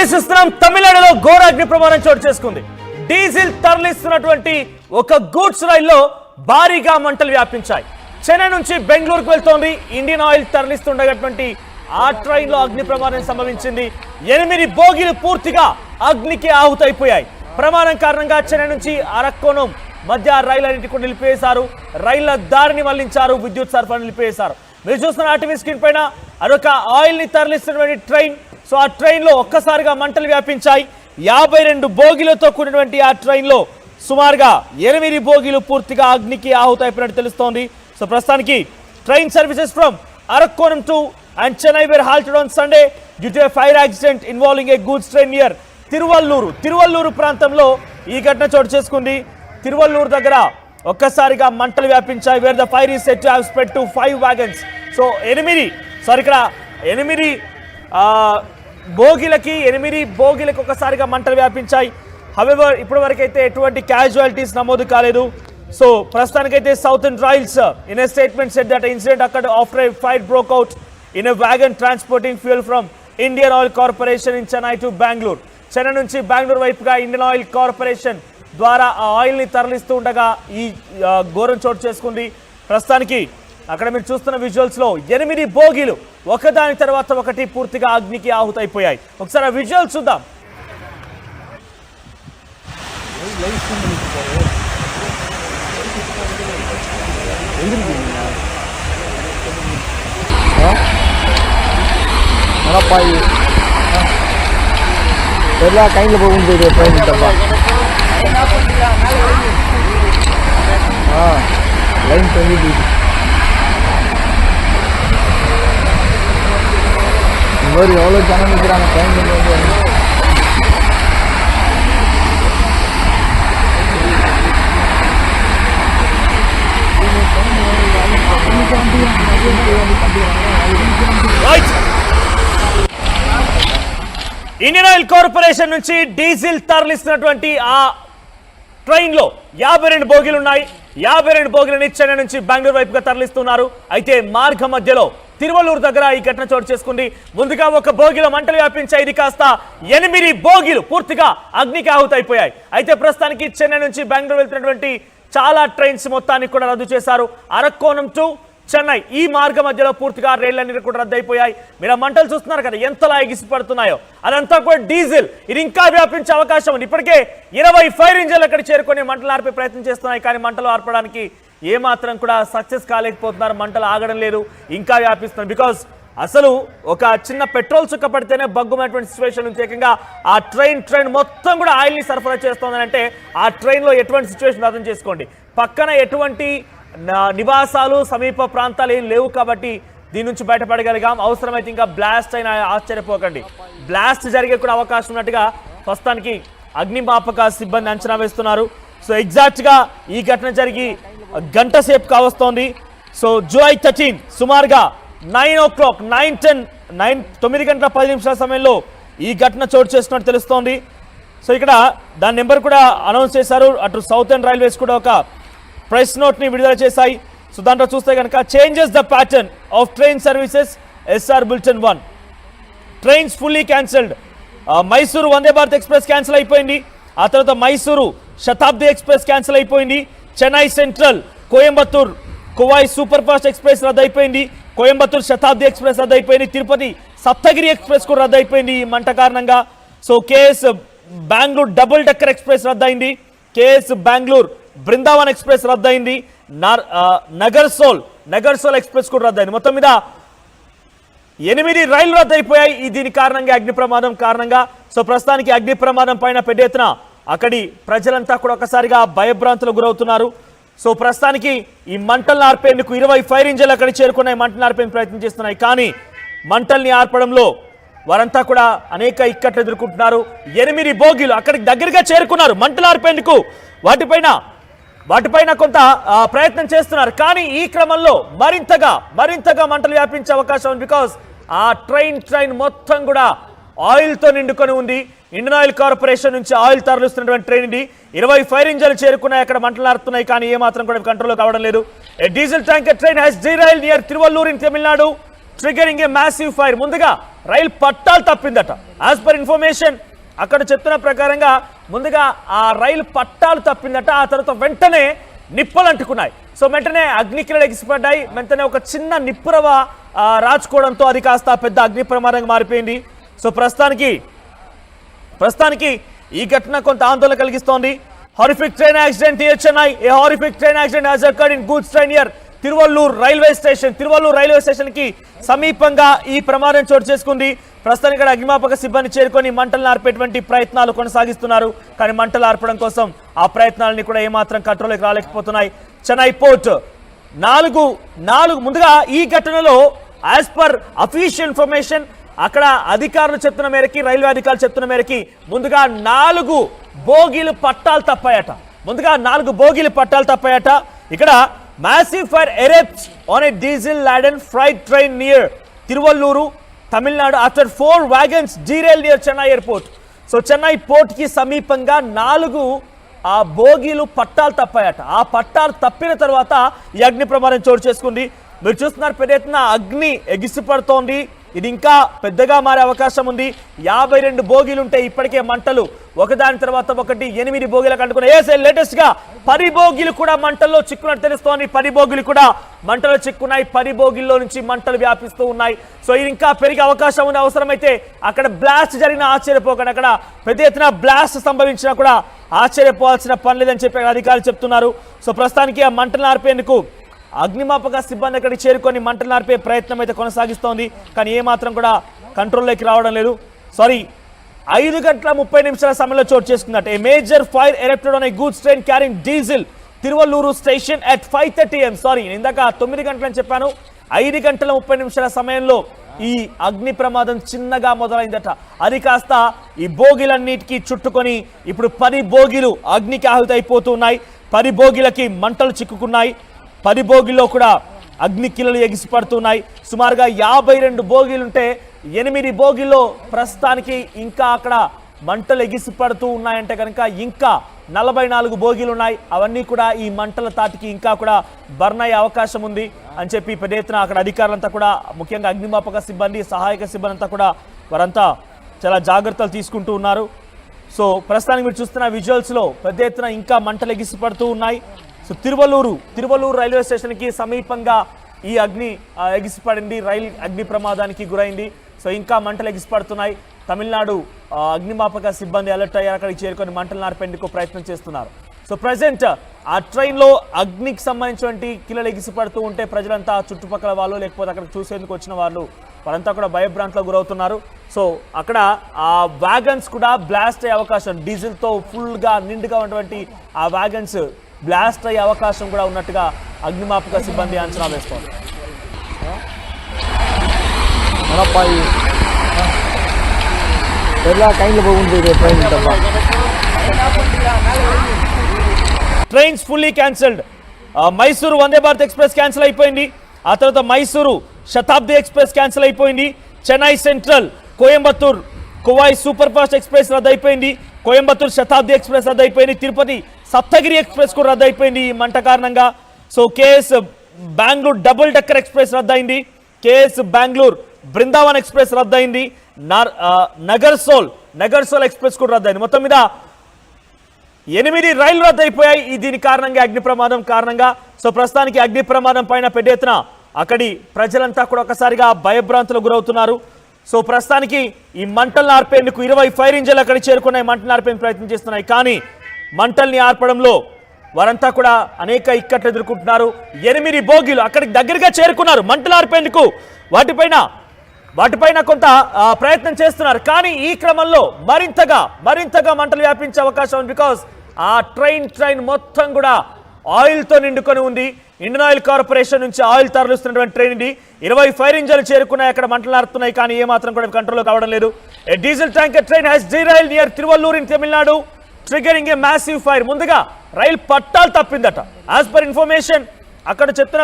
Updates ఇస్తున్నాం. తమిళనాడులో ఘోర అగ్ని ప్రమాదం చోటు చేసుకుంది. డీజిల్ తరలిస్తున్నటువంటి ఒక గూడ్స్ రైల్లో భారీగా మంటలు వ్యాపించాయి. చెన్నై నుంచి బెంగళూరుకు వెళ్తోంది ఇండియన్ ఆయిల్ తరలిస్తుండగటువంటి ఆ ట్రైన్ లో అగ్ని ప్రమాదం సంభవించింది. 8 బోగీలు పూర్తిగా అగ్నికి ఆహుతైపోయాయి. ప్రమాదం కారణంగా చెన్నై నుంచి అరక్కోణం మధ్య రైళ్లన్నింటి కూడా నిలిపివేశారు. రైళ్ల దారిని మళ్లించారు. విద్యుత్ సరఫరా నిలిపివేశారు. మీరు చూస్తున్న ఆర్టీవీ స్క్రీన్ పైన అదొక ఆయిల్ ని తరలిస్తున్నటువంటి ట్రైన్. సో ఆ ట్రైన్ లో ఒక్కసారిగా మంటలు వ్యాపించాయి. 52 బోగీలతో కూడినటువంటి ఆ ట్రైన్ లో సుమారుగా 8 బోగీలు పూర్తిగా అగ్నికి ఆహుతైపోయినట్టు తెలుస్తోంది. సో ప్రస్తుతానికి train services from Arakkonam to and Chennai were halted on Sunday due to a fire accident involving a goods train near Tiruvallur ప్రాంతంలో ఈ ఘటన చోటు చేసుకుంది. తిరువల్లూరు దగ్గర ఒక్కసారిగా మంటలు వ్యాపించాయి. Wear the fire is set to have spread to 5 wagons. So 8 బోగీలకు ఒక్కసారిగా మంటలు వ్యాపించాయి. హవెవర్ ఇప్పటి వరకు అయితే ఎటువంటి క్యాజువాలిటీస్ నమోదు కాలేదు. సో ప్రస్తుతానికైతే southern rails in a statement said that incident అక్కడ after a fire broke out in a wagon transporting fuel from Indian Oil Corporation in Chennai to Bengaluru. Chennai నుంచి బెంగళూరు వైపుగా ఇండియన్ ఆయిల్ కార్పొరేషన్ ద్వారా ఆ ఆయిల్ ని తరలిస్తూ ఉండగా ఈ ఘోరం చోటు చేసుకుంది. ప్రస్తుతానికి అక్కడ మీరు చూస్తున్న విజువల్స్ లో 8 బోగీలు ఒకదాని తర్వాత ఒకటి పూర్తిగా అగ్నికి ఆహుతైపోయాయి. ఒకసారి ఆ విజువల్స్ చూద్దాం. எல்லா கையில் போகும்போது ட்ரெயின் கிட்டப்பா லைன் தொங்கிட்டு இந்த மாதிரி எவ்வளோ ஜனம் நிற்கிறாங்க ட்ரெயின் வந்து ఇండియన్ ఆయిల్ కార్పొరేషన్ నుంచి డీజిల్ తరలిస్తున్నటువంటి ఆ ట్రైన్ లో 52 బోగీలు ఉన్నాయి. 52 బోగీలని చెన్నై నుంచి బెంగళూరు వైపుగా తరలిస్తున్నారు. అయితే మార్గ మధ్యలో తిరువల్లూరు దగ్గర ఈ ఘటన చోటు చేసుకుంది. ముందుగా ఒక బోగీలో మంటలు వ్యాపించాయి. ఇది కాస్త 8 బోగీలు పూర్తిగా అగ్నికి ఆహుతైపోయాయి. అయితే ప్రస్తుతానికి చెన్నై నుంచి బెంగళూరు వెళ్తున్నటువంటి చాలా ట్రైన్స్ మొత్తాన్ని కూడా రద్దు చేశారు. అరక్కోణం టు చెన్నై ఈ మార్గ మధ్యలో పూర్తిగా రైళ్లన్నీ కూడా రద్దయిపోయాయి. మీరు మంటలు చూస్తున్నారు కదా ఎంతలా ఎగిసిపడుతున్నాయో. అదంతా కూడా డీజిల్. ఇది ఇంకా వ్యాపించే అవకాశం ఉంది. ఇప్పటికే 20 ఫైర్ ఇంజన్లు అక్కడ చేరుకొని మంటలు ఆర్పే ప్రయత్నం చేస్తున్నాయి. కానీ మంటలు ఆర్పడానికి ఏమాత్రం కూడా సక్సెస్ కాలేకపోతున్నారు. మంటలు ఆగడం లేదు, ఇంకా వ్యాపిస్తున్నారు. బికాస్ అసలు ఒక చిన్న పెట్రోల్ చుక్క పడితేనే బగ్గుమైనటువంటి సిచ్యువేషన్ నుంచి ఏకంగా ఆ ట్రైన్ మొత్తం కూడా ఆయిల్ ని సరఫరా చేస్తోందని అంటే ఆ ట్రైన్ లో ఎటువంటి సిచ్యువేషన్ అర్థం చేసుకోండి. పక్కన ఎటువంటి నివాసాలు సమీప ప్రాంతాలు ఏం లేవు కాబట్టి దీని నుంచి బయటపడగలిగాం. అవసరమైతే ఇంకా బ్లాస్ట్ అయినా ఆశ్చర్యపోకండి. బ్లాస్ట్ జరిగే కూడా అవకాశం ఉన్నట్టుగా ప్రస్తుతానికి అగ్నిమాపక సిబ్బంది అంచనా వేస్తున్నారు. సో ఎగ్జాక్ట్ గా ఈ ఘటన జరిగి గంట సేపు కావస్తోంది. సో జూలై 13 సుమారుగా 9 o'clock 9 గంటల 10 నిమిషాల సమయంలో ఈ ఘటన చోటు చేస్తున్నట్టు తెలుస్తోంది. సో ఇక్కడ దాని నెంబర్ కూడా అనౌన్స్ చేశారు. అటు సౌతర్న్ రైల్వేస్ కూడా ఒక ప్రెస్ నోట్ ని విడుదల చేశాయి. సో దాంట్లో చూస్తే కనుక changes the pattern of train services SR bulletin 1 trains fully cancelled. Mysuru Vande Bharat express cancel అయిపోయింది. ఆ తర్వాత మైసూరు శతాబ్ది ఎక్స్ప్రెస్ క్యాన్సిల్ అయిపోయింది. Chennai central Coimbatore Kovai super fast express రద్దు అయిపోయింది. కోయంబత్తూర్ శతాబ్ది ఎక్స్ప్రెస్ రద్దు అయిపోయింది. తిరుపతి సప్తగిరి ఎక్స్ప్రెస్ కూడా రద్దు అయిపోయింది ఈ మంట కారణంగా. So KS Bengaluru double decker express రద్దు అయింది. కేఎస్ బెంగళూరు బృందావన్ ఎక్స్ప్రెస్ రద్దయింది. నగర్సోల్ ఎక్స్ప్రెస్ కూడా రద్దయింది. మొత్తం మీద 8 రైళ్లు రద్దయిపోయాయి దీని కారణంగా, అగ్ని ప్రమాదం కారణంగా. సో ప్రస్తుతానికి అగ్ని ప్రమాదం పైన పెద్ద ఎత్తున అక్కడి ప్రజలంతా కూడా ఒకసారిగా భయభ్రాంతులకు గురవుతున్నారు. సో ప్రస్తుతానికి ఈ మంటల్ని ఆర్పేందుకు 20 ఫైర్ ఇంజన్లు అక్కడికి చేరుకున్నాయి. మంటల్ని ఆర్పేందుకు ప్రయత్నం చేస్తున్నాయి. కానీ మంటల్ని ఆర్పడంలో వారంతా కూడా అనేక ఇక్కట్లు ఎదుర్కొంటున్నారు. 8 బోగీలు అక్కడికి దగ్గరగా చేరుకున్నారు మంటలు ఆర్పేందుకు. వాటిపైన కొంత ప్రయత్నం చేస్తున్నారు. కానీ ఈ క్రమంలో మరింతగా మంటలు వ్యాపించే అవకాశం ఉంది. బికాస్ ఆ ట్రైన్ మొత్తం కూడా ఆయిల్తో నిండుకొని ఉంది. ఇండియన్ ఆయిల్ కార్పొరేషన్ నుంచి ఆయిల్ తరలిస్తున్నటువంటి ట్రైన్ ఇది. 20 ఫైర్ ఇంజన్లు చేరుకున్నాయి. అక్కడ మంటలు ఆరుతున్నాయి. కానీ ఏమాత్రం కూడా కంట్రోల్ కావడం లేదు. A diesel tanker train has derailed near Tiruvallur in Tamil Nadu triggering a massive fire. ముందుగా రైలు పట్టాలు తప్పిందట. యాజ్ పర్ ఇన్ఫర్మేషన్ అక్కడ చెప్తున్న ప్రకారంగా ముందుగా ఆ రైలు పట్టాలు తప్పిందట. ఆ తర్వాత వెంటనే నిప్పులు అంటుకున్నాయి. సో వెంటనే అగ్నికిరణాలు ఎగిసిపడ్డాయి. వెంటనే ఒక చిన్న నిప్పురవ రాచుకోవడంతో అది కాస్త పెద్ద అగ్ని ప్రమాదంగా మారిపోయింది. సో ప్రస్తుతానికి ఈ ఘటన కొంత ఆందోళన కలిగిస్తోంది. Horrific train accident near Chennai. A horrific train accident has occurred in goods train near Tiruvallur railway station కి సమీపంగా ఈ ప్రమాదం చోటు చేసుకుంది. ప్రస్తుతానికి ఇక్కడ అగ్నిమాపక సిబ్బంది చేరుకొని మంటలను ఆర్పేటువంటి ప్రయత్నాలు కొనసాగిస్తున్నారు. కానీ మంటలు ఆర్పడం కోసం ఆ ప్రయత్నాలని కూడా ఏమాత్రం కంట్రోల్కి రాలేకపోతున్నాయి. చెన్నై పోర్ట్ ముందుగా ఈ ఘటనలో యాజ్ పర్ అఫీషియల్ ఇన్ఫర్మేషన్ అక్కడ అధికారులు చెప్తున్న మేరకి, రైల్వే అధికారులు చెప్తున్న మేరకి ముందుగా 4 బోగీలు పట్టాలు తప్పాయట. ఇక్కడ massive fire erupts on a diesel laden freight train near Tiruvalluru, Tamil Nadu after 4 wagons derailed near Chennai airport. So Chennai port ki సమీపంగా 4 ఆ బోగీలు పట్టాలు తప్పాయట. ఆ పట్టాలు తప్పిన తర్వాత ఈ అగ్ని ప్రమాదం చోటు చేసుకుంది. మీరు చూస్తున్నారు పెద్ద ఎత్తున అగ్ని ఎగిసిపడుతోంది. ఇది ఇంకా పెద్దగా మారే అవకాశం ఉంది. 52 బోగీలు ఉంటాయి. ఇప్పటికే మంటలు ఒకదాని తర్వాత ఒకటి 8 బోగీలకు అంటుకున్నాయి. లేటెస్ట్ గా 10 బోగీలు కూడా మంటల్లో చిక్కున్నట్టు తెలుస్తోంది. 10 బోగీలు కూడా మంటలు చిక్కున్నాయి. 10 బోగీల్లో నుంచి మంటలు వ్యాపిస్తూ ఉన్నాయి. సో ఇది ఇంకా పెరిగే అవకాశం ఉంది. అవసరమైతే అక్కడ బ్లాస్ట్ జరిగిన ఆశ్చర్యపోకండి. అక్కడ పెద్ద ఎత్తున బ్లాస్ట్ సంభవించినా కూడా ఆశ్చర్యపోవాల్సిన పని లేదని చెప్పి అధికారులు చెప్తున్నారు. సో ప్రస్తుతానికి ఆ మంటలు ఆర్పేందుకు అగ్నిమాపక సిబ్బంది అక్కడికి చేరుకొని మంటలు ఆర్పే ప్రయత్నం అయితే కొనసాగిస్తోంది. కానీ ఏమాత్రం కూడా కంట్రోల్లోకి రావడం లేదు. 5:30 సమయంలో చోటు చేసుకున్నట్టు a major fire erupted on a goods train carrying diesel Tiruvallur station at 5:30 AM. ఇందాక 9 గంటలని చెప్పాను. 5:30 సమయంలో ఈ అగ్ని ప్రమాదం చిన్నగా మొదలైందట. అది కాస్త ఈ బోగిలన్నిటికీ చుట్టుకొని ఇప్పుడు 10 బోగిలు అగ్నికి ఆహుతైపోతున్నాయి. 10 బోగిలకి మంటలు చిక్కుకున్నాయి. 10 బోగిల్లో కూడా అగ్ని కిలలు ఎగిసిపడుతున్నాయి. సుమారుగా 52 బోగీలుంటే 8 బోగీల్లో ప్రస్తుతానికి ఇంకా అక్కడ మంటలు ఎగిసిపడుతూ ఉన్నాయంటే కనుక ఇంకా 44 బోగీలు ఉన్నాయి. అవన్నీ కూడా ఈ మంటల తాటికి ఇంకా కూడా బర్న్ అయ్యే అవకాశం ఉంది అని చెప్పి పెద్ద ఎత్తున అక్కడ అధికారులంతా కూడా, ముఖ్యంగా అగ్నిమాపక సిబ్బంది, సహాయక సిబ్బంది అంతా కూడా వారంతా చాలా జాగ్రత్తలు తీసుకుంటూ ఉన్నారు. సో ప్రస్తుతానికి మీరు చూస్తున్న విజువల్స్లో పెద్ద ఎత్తున ఇంకా మంటలు ఎగిసిపడుతూ ఉన్నాయి. సో తిరువల్లూరు రైల్వే స్టేషన్కి సమీపంగా ఈ అగ్ని ఎగిసిపడింది. రైలు అగ్ని ప్రమాదానికి గురైంది. సో ఇంకా మంటలు ఎగిసిపడుతున్నాయి. తమిళనాడు అగ్నిమాపక సిబ్బంది అలర్ట్ అయ్యారు. అక్కడికి చేరుకొని మంటలు నార్పేందుకు ప్రయత్నం చేస్తున్నారు. సో ప్రజెంట్ ఆ ట్రైన్లో అగ్నికి సంబంధించినటువంటి కిలలు ఎగిసిపడుతూ ఉంటే ప్రజలంతా చుట్టుపక్కల వాళ్ళు, లేకపోతే అక్కడికి చూసేందుకు వచ్చిన వారంతా కూడా భయభ్రాంతిలో గురవుతున్నారు. సో అక్కడ ఆ వ్యాగన్స్ కూడా బ్లాస్ట్ అయ్యే అవకాశం, డీజిల్తో ఫుల్గా నిండుగా ఉన్నటువంటి ఆ వ్యాగన్స్ బ్లాస్ట్ అయ్యే అవకాశం కూడా ఉన్నట్టుగా అగ్నిమాపక సిబ్బంది అంచనా వేస్తోంది. Trains fully cancelled. Mysuru Vande Bharat express cancel అయిపోయింది. ఆ తర్వాత మైసూరు శతాబ్ది ఎక్స్ప్రెస్ క్యాన్సిల్ అయిపోయింది. Chennai central Coimbatore Kovai super fast express రద్దు అయిపోయింది. కోయంబత్తూర్ శతాబ్ది ఎక్స్ప్రెస్ రద్దు అయిపోయింది. తిరుపతి సప్తగిరి ఎక్స్ప్రెస్ కూడా రద్దు అయిపోయింది ఈ మంట కారణంగా. So KS Bengaluru double decker express రద్దయింది. కేఎస్ బెంగళూరు బృందావన్ ఎక్స్ప్రెస్ రద్దయింది. నగర్సోల్ ఎక్స్ప్రెస్ కూడా రద్దయింది. మొత్తం మీద 8 రైళ్లు రద్దయిపోయాయి దీని కారణంగా, అగ్ని ప్రమాదం కారణంగా. సో ప్రస్తుతానికి అగ్ని ప్రమాదం పైన పెద్ద ఎత్తున అక్కడి ప్రజలంతా కూడా ఒకసారిగా భయభ్రాంతులకు గురవుతున్నారు. సో ప్రస్తుతానికి ఈ మంటలను ఆర్పేందుకు 20 ఫైర్ ఇంజన్లు అక్కడికి చేరుకున్నాయి. మంటలను ఆర్పేందుకు ప్రయత్నం చేస్తున్నాయి. కానీ మంటల్ని ఆర్పడంలో వారంతా కూడా అనేక ఇక్కట్లు ఎదుర్కొంటున్నారు. 8 బోగీలు అక్కడికి దగ్గరగా చేరుకున్నారు మంటలు ఆర్పేందుకు. వాటిపైన కొంత ప్రయత్నం చేస్తున్నారు. కానీ ఈ క్రమంలో మరింతగా మంటలు వ్యాపించే అవకాశం ఉంది. బికాస్ ఆ ట్రైన్ మొత్తం కూడా ఆయిల్తో నిండుకొని ఉంది. ఇండియన్ ఆయిల్ కార్పొరేషన్ నుంచి ఆయిల్ తరలిస్తున్నటువంటి ట్రైన్ ఇది. 20 ఫైర్ ఇంజన్లు చేరుకున్నాయి. అక్కడ మంటలు ఆరుతున్నాయి. కానీ ఏమాత్రం కూడా కంట్రోల్లో కావడం లేదు. A diesel tanker train has derailed near Tiruvallur in Tamil Nadu triggering a massive fire. ముందుగా రైలు పట్టాలు తప్పిందట. యాజ్ పర్ ఇన్ఫర్మేషన్ అక్కడ చెప్తున్న